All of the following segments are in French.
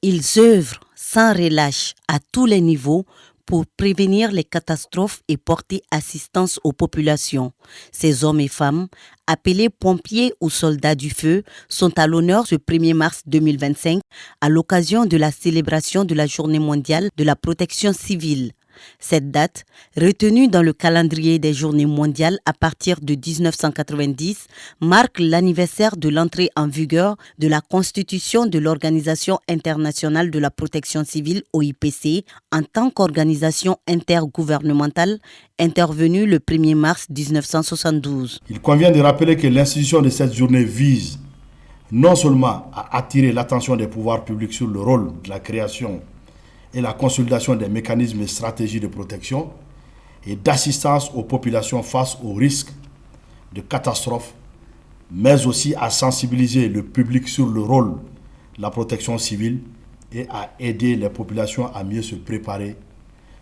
Ils œuvrent sans relâche à tous les niveaux pour prévenir les catastrophes et porter assistance aux populations. Ces hommes et femmes, appelés pompiers ou soldats du feu, sont à l'honneur ce 1er mars 2025 à l'occasion de la célébration de la Journée mondiale de la protection civile. Cette date, retenue dans le calendrier des journées mondiales à partir de 1990, marque l'anniversaire de l'entrée en vigueur de la Constitution de l'Organisation internationale de la protection civile OIPC en tant qu'organisation intergouvernementale intervenue le 1er mars 1972. Il convient de rappeler que l'institution de cette journée vise non seulement à attirer l'attention des pouvoirs publics sur le rôle de la création et la consolidation des mécanismes et stratégies de protection et d'assistance aux populations face aux risques de catastrophes, mais aussi à sensibiliser le public sur le rôle de la protection civile et à aider les populations à mieux se préparer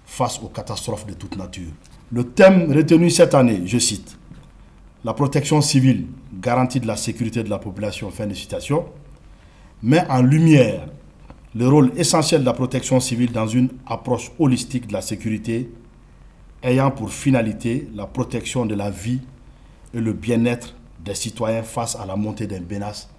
face aux catastrophes de toute nature. Le thème retenu cette année, je cite, « La protection civile, garantie de la sécurité de la population », fin de citation, met en lumière le rôle essentiel de la protection civile dans une approche holistique de la sécurité ayant pour finalité la protection de la vie et le bien-être des citoyens face à la montée des menaces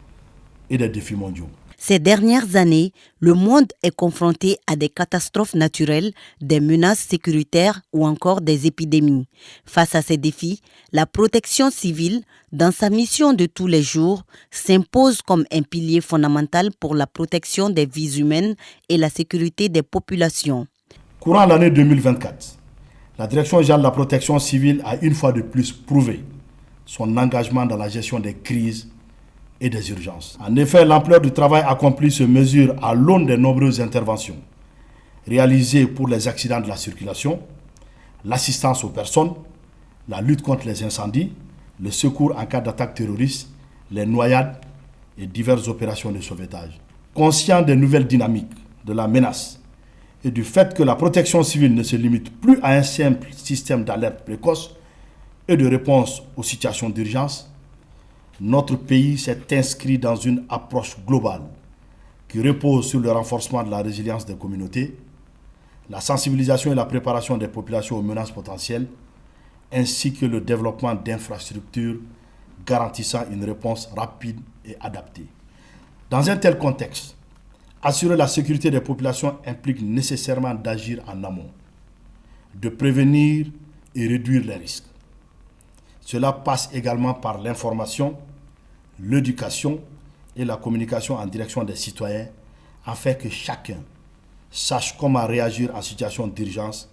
et des défis mondiaux. Ces dernières années, le monde est confronté à des catastrophes naturelles, des menaces sécuritaires ou encore des épidémies. Face à ces défis, la protection civile, dans sa mission de tous les jours, s'impose comme un pilier fondamental pour la protection des vies humaines et la sécurité des populations. Courant l'année 2024, la Direction générale de la protection civile a une fois de plus prouvé son engagement dans la gestion des crises et des urgences. En effet, l'ampleur du travail accompli se mesure à l'aune des nombreuses interventions réalisées pour les accidents de la circulation, l'assistance aux personnes, la lutte contre les incendies, le secours en cas d'attaque terroriste, les noyades et diverses opérations de sauvetage. Conscient des nouvelles dynamiques de la menace et du fait que la protection civile ne se limite plus à un simple système d'alerte précoce et de réponse aux situations d'urgence, notre pays s'est inscrit dans une approche globale qui repose sur le renforcement de la résilience des communautés, la sensibilisation et la préparation des populations aux menaces potentielles, ainsi que le développement d'infrastructures garantissant une réponse rapide et adaptée. Dans un tel contexte, assurer la sécurité des populations implique nécessairement d'agir en amont, de prévenir et réduire les risques. Cela passe également par l'information, l'éducation et la communication en direction des citoyens afin que chacun sache comment réagir en situation d'urgence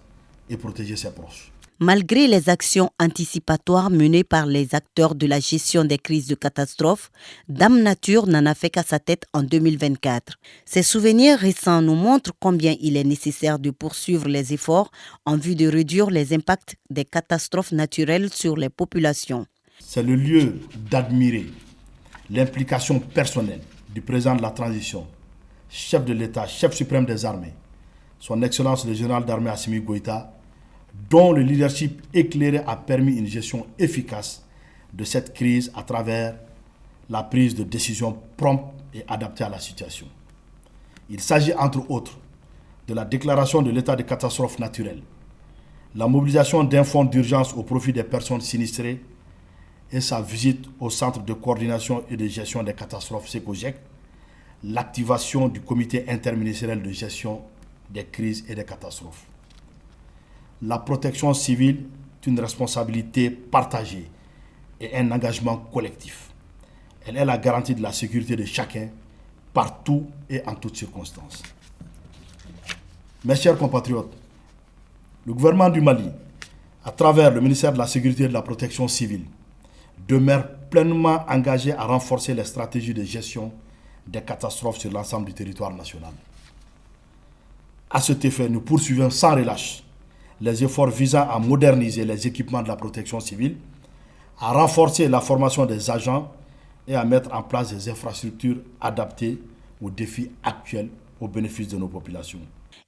et protéger ses proches. Malgré les actions anticipatoires menées par les acteurs de la gestion des crises de catastrophes, Dame Nature n'en a fait qu'à sa tête en 2024. Ces souvenirs récents nous montrent combien il est nécessaire de poursuivre les efforts en vue de réduire les impacts des catastrophes naturelles sur les populations. C'est le lieu d'admirer l'implication personnelle du président de la transition, chef de l'État, chef suprême des armées, son Excellence le général d'armée Assimi Goïta, dont le leadership éclairé a permis une gestion efficace de cette crise à travers la prise de décisions promptes et adaptées à la situation. Il s'agit entre autres de la déclaration de l'état de catastrophe naturelle, la mobilisation d'un fonds d'urgence au profit des personnes sinistrées et sa visite au centre de coordination et de gestion des catastrophes SECOGEC, l'activation du comité interministériel de gestion des crises et des catastrophes. La protection civile est une responsabilité partagée et un engagement collectif. Elle est la garantie de la sécurité de chacun, partout et en toutes circonstances. Mes chers compatriotes, le gouvernement du Mali, à travers le ministère de la Sécurité et de la Protection civile, demeure pleinement engagé à renforcer les stratégies de gestion des catastrophes sur l'ensemble du territoire national. À cet effet, nous poursuivons sans relâche les efforts visant à moderniser les équipements de la protection civile, à renforcer la formation des agents et à mettre en place des infrastructures adaptées aux défis actuels au bénéfice de nos populations.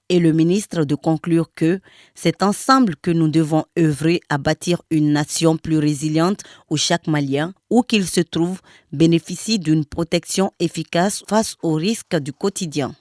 Et le ministre de conclure que c'est ensemble que nous devons œuvrer à bâtir une nation plus résiliente où chaque Malien, où qu'il se trouve, bénéficie d'une protection efficace face aux risques du quotidien.